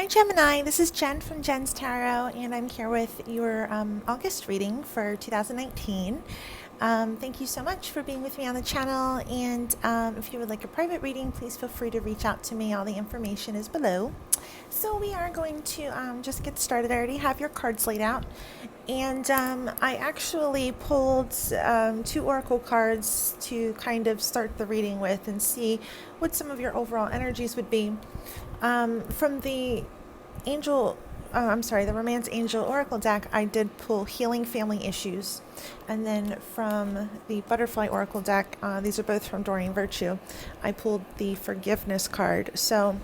Hi Gemini, this is Jen from Jen's Tarot, and I'm here with your August reading for 2019. Thank you so much for being with me on the channel, and if you would like a private reading, please feel free to reach out to me. All the information is below. So we are going to just get started. I already have your cards laid out, and I actually pulled two oracle cards to kind of start the reading with and see what some of your overall energies would be. From the the Romance Angel Oracle deck, I did pull Healing Family Issues. And then from the Butterfly Oracle deck, these are both from Doreen Virtue, I pulled the Forgiveness card. So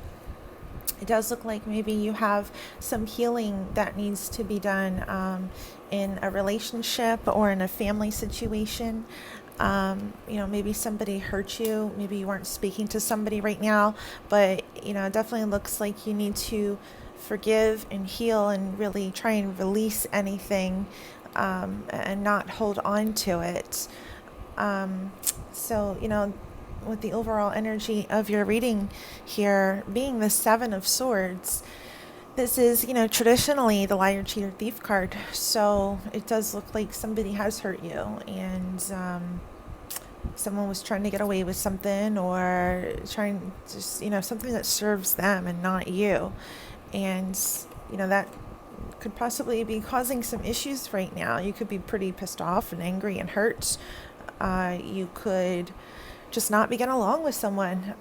it does look like maybe you have some healing that needs to be done in a relationship or in a family situation. Maybe somebody hurt you. Maybe you weren't speaking to somebody right now, but, it definitely looks like you need to forgive and heal and really try and release anything and not hold on to it. With the overall energy of your reading here being the Seven of Swords, this is, traditionally the liar, cheater, thief card. So it does look like somebody has hurt you, and someone was trying to get away with something, or trying just, something that serves them and not you. And, that could possibly be causing some issues right now. You could be pretty pissed off and angry and hurt. You could just not be getting along with someone.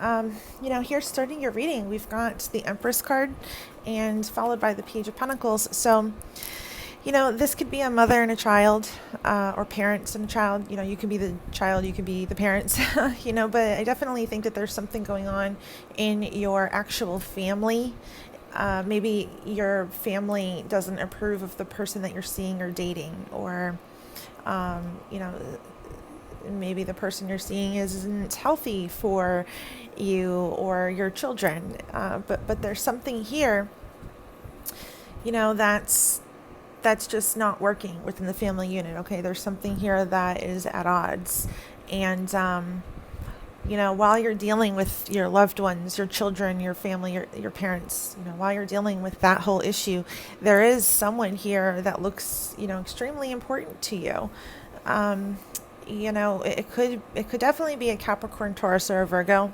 Here starting your reading, we've got the Empress card and followed by the Page of Pentacles. So, this could be a mother and a child, or parents and a child. You can be the child, you can be the parents, but I definitely think that there's something going on in your actual family. Maybe your family doesn't approve of the person that you're seeing or dating, or, maybe the person you're seeing isn't healthy for you or your children. But there's something here, that's just not working within the family unit. Okay, there's something here that is at odds. And, while you're dealing with your loved ones, your children, your family, your parents, while you're dealing with that whole issue, there is someone here that looks, extremely important to you. It could definitely be a Capricorn, Taurus, or a Virgo.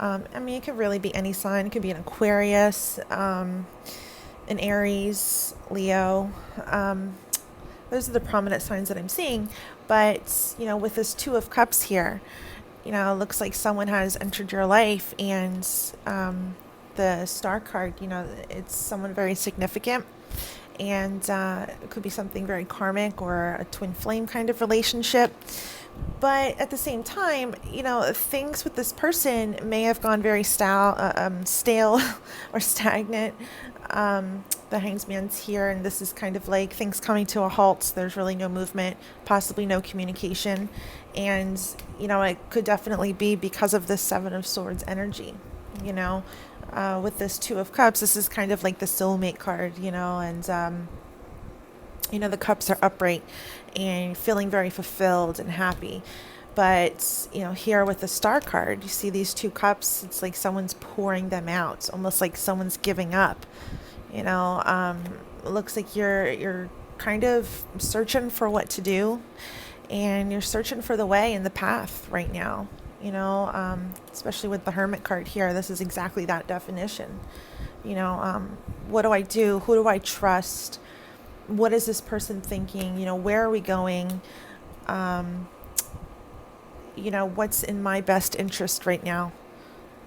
It could really be any sign. It could be an Aquarius, an Aries, Leo. Those are the prominent signs that I'm seeing. But, with this Two of Cups here, it looks like someone has entered your life, and the Star card, it's someone very significant. And it could be something very karmic or a twin flame kind of relationship. But at the same time, things with this person may have gone very stale or stagnant. The Hanged Man's here, and this is kind of like things coming to a halt. There's really no movement, possibly no communication. And, it could definitely be because of this Seven of Swords energy, with this Two of Cups. This is kind of like the soulmate card, and the cups are upright and feeling very fulfilled and happy. But, here with the Star card, you see these two cups. It's like someone's pouring them out, almost like someone's giving up. It looks like you're kind of searching for what to do, and you're searching for the way and the path right now. Especially with the Hermit card here, this is exactly that definition. What do I do? Who do I trust? What is this person thinking? Where are we going? What's in my best interest right now?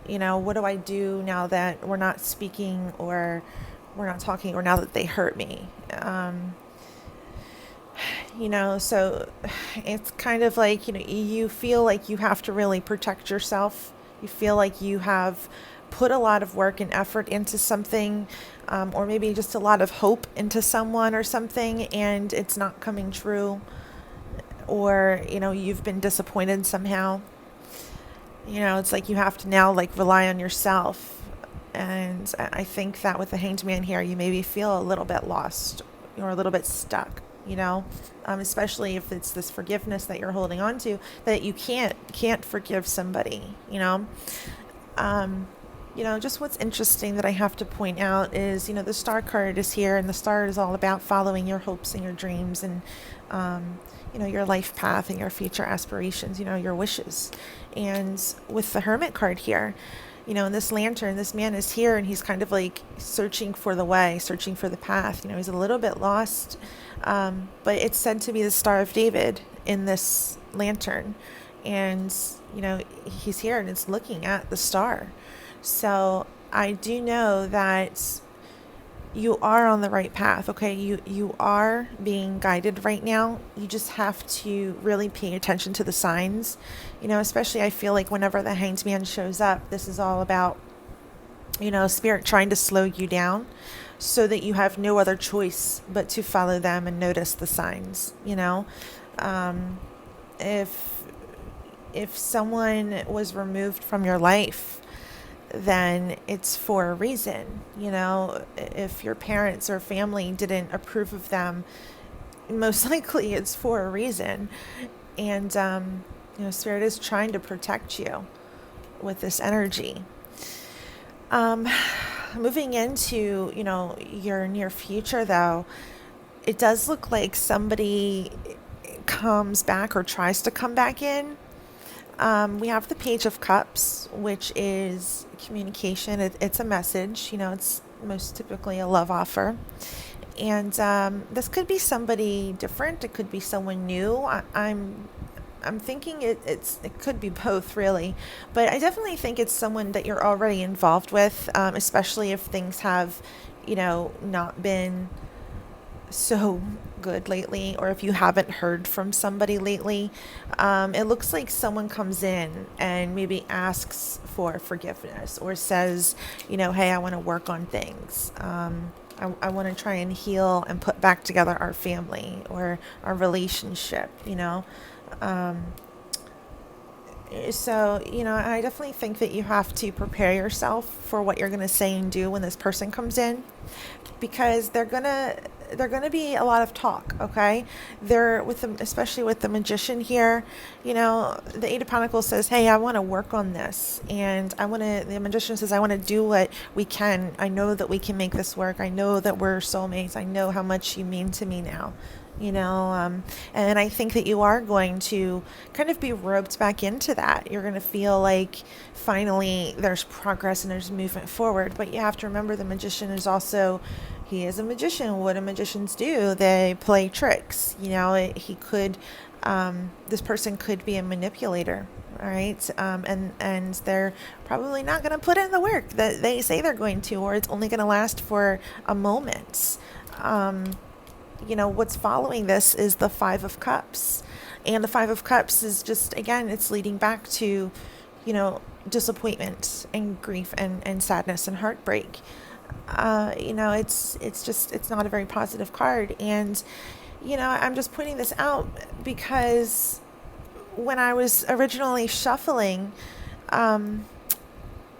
What do I do now that we're not speaking, or we're not talking, or now that they hurt me? So it's kind of like, you feel like you have to really protect yourself. You feel like you have put a lot of work and effort into something, or maybe just a lot of hope into someone or something, and it's not coming true, or, you've been disappointed somehow. It's like you have to now rely on yourself. And I think that with the Hanged Man here, you maybe feel a little bit lost or a little bit stuck, especially if it's this forgiveness that you're holding on to, that you can't forgive somebody, Just what's interesting that I have to point out is, the star card is here, and the star is all about following your hopes and your dreams and, your life path and your future aspirations, your wishes. And with the Hermit card here, in this lantern, this man is here and he's kind of like searching for the way, searching for the path. He's a little bit lost, but it's said to be the Star of David in this lantern. And, he's here and it's looking at the star. So I do know that you are on the right path, okay? You are being guided right now. You just have to really pay attention to the signs. Especially I feel like whenever the Hanged Man shows up, this is all about, spirit trying to slow you down so that you have no other choice but to follow them and notice the signs. If someone was removed from your life, then it's for a reason. If your parents or family didn't approve of them, most likely it's for a reason. And, Spirit is trying to protect you with this energy. Moving into, your near future, though, it does look like somebody comes back or tries to come back in. We have the Page of Cups, which is communication. It's a message. It's most typically a love offer. And this could be somebody different. It could be someone new. I'm thinking it could be both, really. But I definitely think it's someone that you're already involved with, especially if things have, not been so good lately, or if you haven't heard from somebody lately. It looks like someone comes in and maybe asks for forgiveness or says, hey, I want to work on things. I want to try and heal and put back together our family or our relationship. So, I definitely think that you have to prepare yourself for what you're going to say and do when this person comes in, because they're going to be a lot of talk, okay? They're with them, especially with the Magician here. The Eight of Pentacles says, hey, I want to work on this. And the Magician says, I want to do what we can. I know that we can make this work. I know that we're soulmates. I know how much you mean to me now. And I think that you are going to kind of be roped back into that. You're going to feel like finally there's progress and there's movement forward. But you have to remember the Magician is also, he is a magician. What do magicians do? They play tricks. He could, this person could be a manipulator. All right. And they're probably not going to put in the work that they say they're going to, or it's only going to last for a moment. What's following this is the Five of Cups. And the Five of Cups is just, again, it's leading back to, disappointment and grief and sadness and heartbreak. It's not a very positive card. And, I'm just pointing this out because when I was originally shuffling,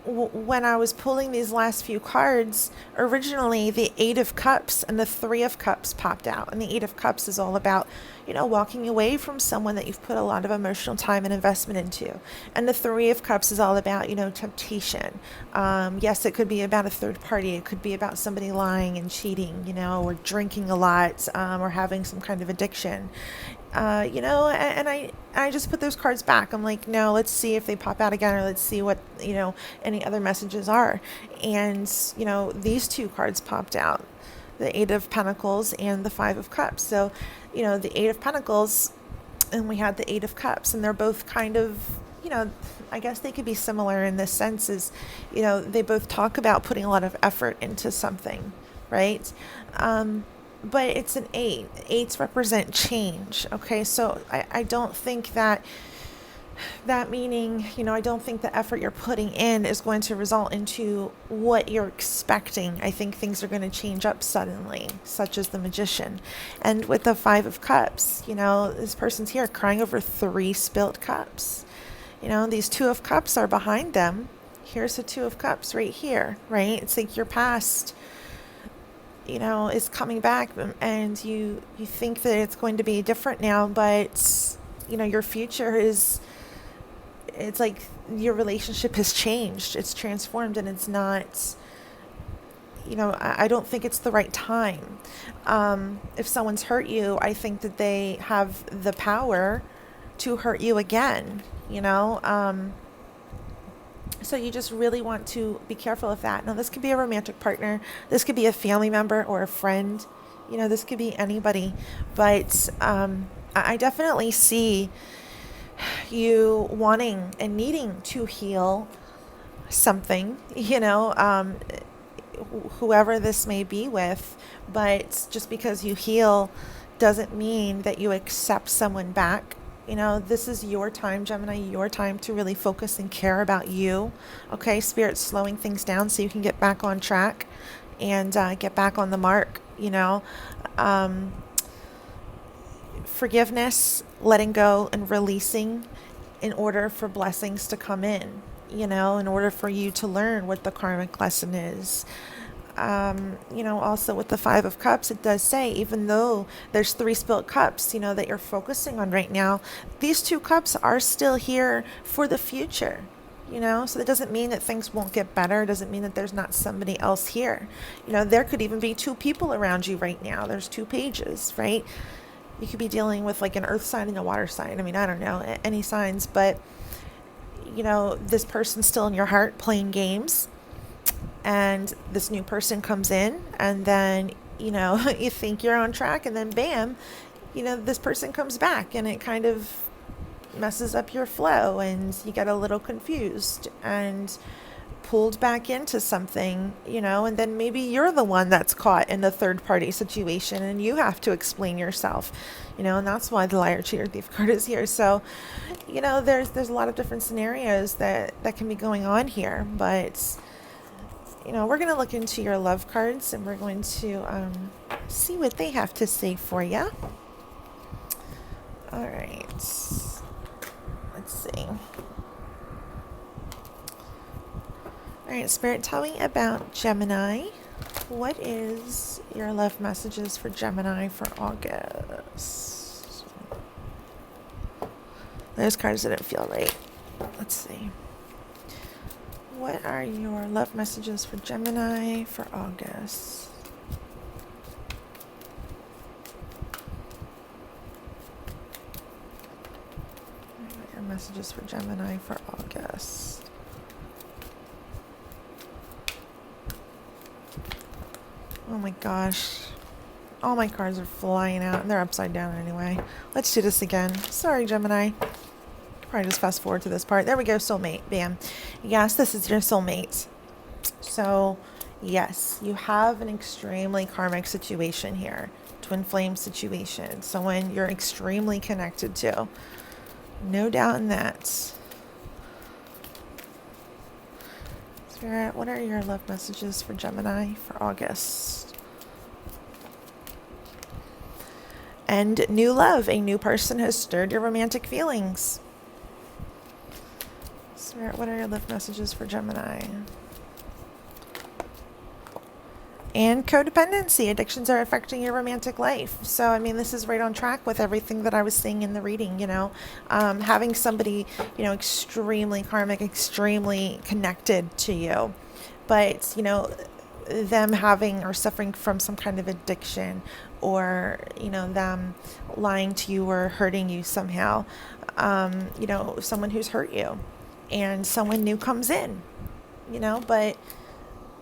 when I was pulling these last few cards, originally the Eight of Cups and the Three of Cups popped out. And the Eight of Cups is all about, walking away from someone that you've put a lot of emotional time and investment into. And the Three of Cups is all about, temptation. Yes, it could be about a third party. It could be about somebody lying and cheating, or drinking a lot, or having some kind of addiction. And I just put those cards back. I'm like, no, let's see if they pop out again, or let's see what, any other messages are. And, these two cards popped out, the Eight of Pentacles and the Five of Cups. So, the Eight of Pentacles, and we had the Eight of Cups, and they're both kind of, I guess they could be similar in this sense is, they both talk about putting a lot of effort into something, right? But it's an eight. Eights represent change. Okay, so I don't think that meaning, I don't think the effort you're putting in is going to result into what you're expecting. I think things are going to change up suddenly, such as the Magician. And with the Five of Cups, this person's here crying over 3 spilt cups. These Two of Cups are behind them. Here's the Two of Cups right here, right? It's like your past is coming back, and you think that it's going to be different now, but your future is it's like your relationship has changed, it's transformed, and it's not, I don't think it's the right time. If someone's hurt you, I think that they have the power to hurt you again, you know? So you just really want to be careful of that. Now, this could be a romantic partner, this could be a family member or a friend, this could be anybody. But I definitely see you wanting and needing to heal something, whoever this may be with. But just because you heal doesn't mean that you accept someone back. This is your time, Gemini, your time to really focus and care about you. Okay, Spirit's slowing things down so you can get back on track and get back on the mark. Forgiveness, letting go, and releasing in order for blessings to come in, in order for you to learn what the karmic lesson is. Also with the Five of Cups, it does say, even though there's 3 spilt cups, that you're focusing on right now, these 2 cups are still here for the future, so that doesn't mean that things won't get better. It doesn't mean that there's not somebody else here. There could even be 2 people around you right now. There's 2 pages, right? You could be dealing with like an earth sign and a water sign. I mean, I don't know any signs, but this person's still in your heart playing games. And this new person comes in, and then, you think you're on track, and then bam, this person comes back, and it kind of messes up your flow, and you get a little confused and pulled back into something, and then maybe you're the one that's caught in the third party situation, and you have to explain yourself, and that's why the liar, cheater, thief card is here. So, there's a lot of different scenarios that can be going on here, but we're going to look into your love cards, and we're going to see what they have to say for you. All right. Let's see. All right, Spirit, tell me about Gemini. What is your love messages for Gemini for August? Those cards didn't feel right. Let's see. What are your love messages for Gemini for August? What are your messages for Gemini for August? Oh my gosh. All my cards are flying out, and they're upside down anyway. Let's do this again. Sorry, Gemini. Probably just fast forward to this part. There we go, soulmate. Bam. Yes, this is your soulmate. So, yes, you have an extremely karmic situation here. Twin flame situation. Someone you're extremely connected to. No doubt in that. Spirit, what are your love messages for Gemini for August? And new love. A new person has stirred your romantic feelings. Spirit, what are your love messages for Gemini? And codependency. Addictions are affecting your romantic life. So, I mean, this is right on track with everything that I was seeing in the reading, having somebody, extremely karmic, extremely connected to you. But, them having or suffering from some kind of addiction, or, them lying to you or hurting you somehow. Someone who's hurt you. And someone new comes in, but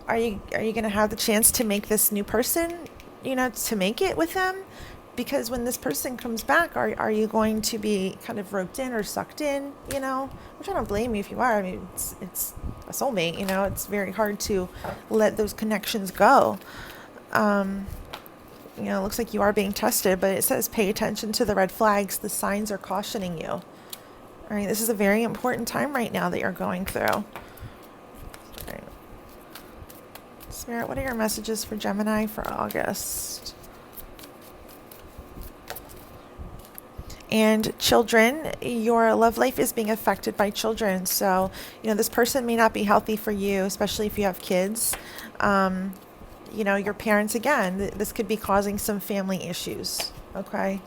are you going to have the chance to make this new person, to make it with them? Because when this person comes back, are you going to be kind of roped in or sucked in, Which I don't blame you if you are. I mean, it's a soulmate, it's very hard to let those connections go. It looks like you are being tested, but it says pay attention to the red flags. The signs are cautioning you. All right, this is a very important time right now that you're going through. All right. Spirit, what are your messages for Gemini for August? And children, your love life is being affected by children. So, this person may not be healthy for you, especially if you have kids. Your parents, again, this could be causing some family issues, okay?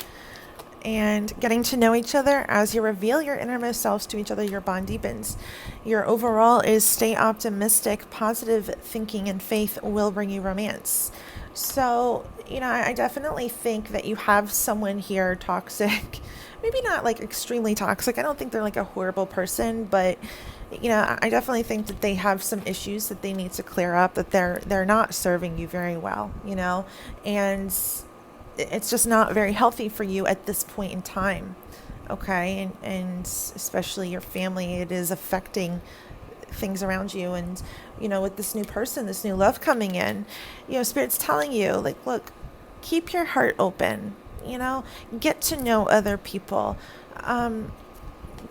and getting to know each other. As you reveal your innermost selves to each other, your bond deepens. Your overall is stay optimistic. Positive thinking and faith will bring you romance. So, I definitely think that you have someone here toxic. Maybe not like extremely toxic. I don't think they're like a horrible person, but I definitely think that they have some issues that they need to clear up, that they're not serving you very well, and it's just not very healthy for you at this point in time. Okay. And especially your family, it is affecting things around you. And, with this new person, this new love coming in, Spirit's telling you, like, look, keep your heart open, get to know other people.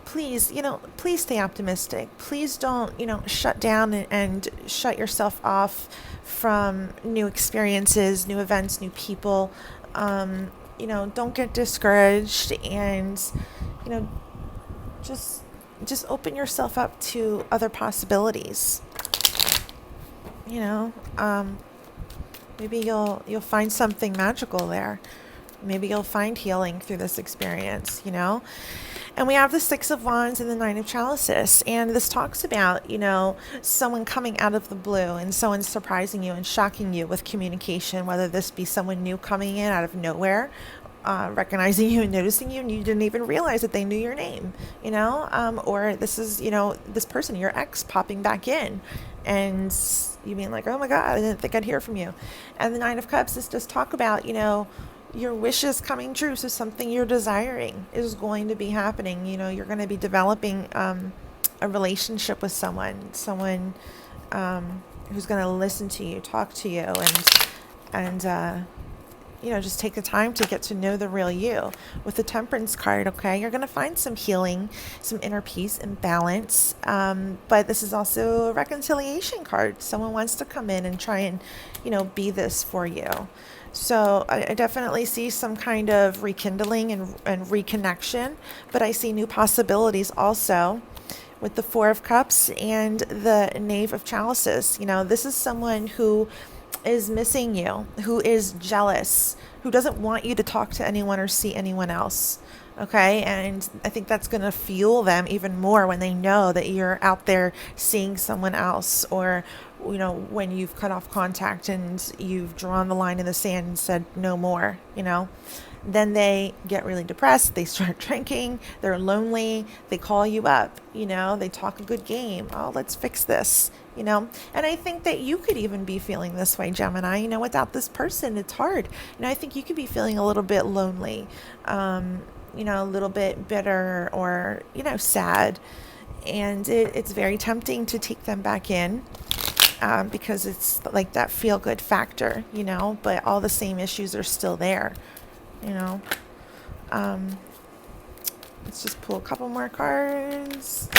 Please, please stay optimistic. Please don't, shut down and shut yourself off from new experiences, new events, new people. Don't get discouraged, and, just open yourself up to other possibilities. Maybe you'll find something magical there. Maybe you'll find healing through this experience, And we have the Six of Wands and the Nine of Chalices. And this talks about, someone coming out of the blue and someone surprising you and shocking you with communication, whether this be someone new coming in out of nowhere, recognizing you and noticing you, and you didn't even realize that they knew your name, or this is, this person, your ex, popping back in and you being like, oh my God, I didn't think I'd hear from you. And the Nine of Cups is just talk about, your wishes coming true. So something you're desiring is going to be happening. You're going to be developing a relationship with someone who's going to listen to you, talk to you, and just take the time to get to know the real you. With the Temperance card, okay, you're going to find some healing, some inner peace and balance. But this is also a reconciliation card. Someone wants to come in and try and, be this for you. So I definitely see some kind of rekindling and reconnection, but I see new possibilities also with the Four of Cups and the Knave of Chalices. This is someone who is missing you, who is jealous, who doesn't want you to talk to anyone or see anyone else. Okay. And I think that's going to fuel them even more when they know that you're out there seeing someone else, or, when you've cut off contact and you've drawn the line in the sand and said no more, then they get really depressed. They start drinking. They're lonely. They call you up, they talk a good game. Oh, let's fix this, and I think that you could even be feeling this way, Gemini, without this person, it's hard. I think you could be feeling a little bit lonely, a little bit bitter, or, sad. And it's very tempting to take them back in, because it's like that feel good factor, but all the same issues are still there, Let's just pull a couple more cards.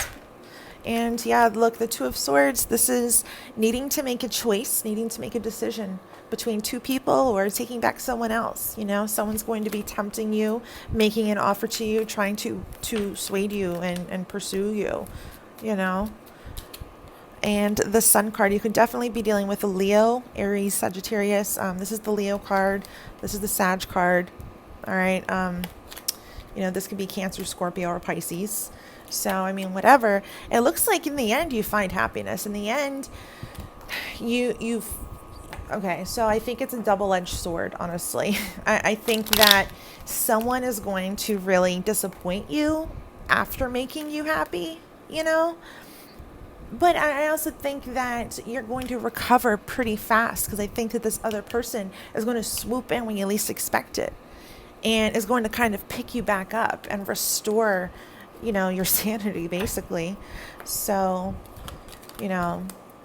And yeah, look, the Two of Swords, this is needing to make a choice, needing to make a decision between two people or taking back someone else. Someone's going to be tempting you, making an offer to you, trying to sway you and pursue you, And the Sun card, you could definitely be dealing with a Leo, Aries, Sagittarius. This is the Leo card. This is the Sag card. All right. This could be Cancer, Scorpio, or Pisces. So, whatever. It looks like in the end, you find happiness. In the end, okay, so I think it's a double-edged sword, honestly. I think that someone is going to really disappoint you after making you happy, But I also think that you're going to recover pretty fast, because I think that this other person is going to swoop in when you least expect it and is going to kind of pick you back up and restore, your sanity, basically. So,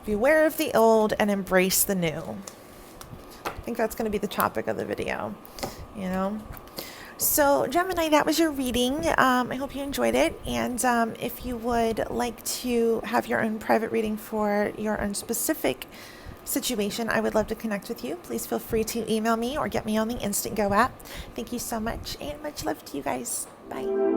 beware of the old and embrace the new. I think that's going to be the topic of the video, So, Gemini, that was your reading. I hope you enjoyed it. And if you would like to have your own private reading for your own specific situation, I would love to connect with you. Please feel free to email me or get me on the INSTANTGO app. Thank you so much, and much love to you guys. Bye.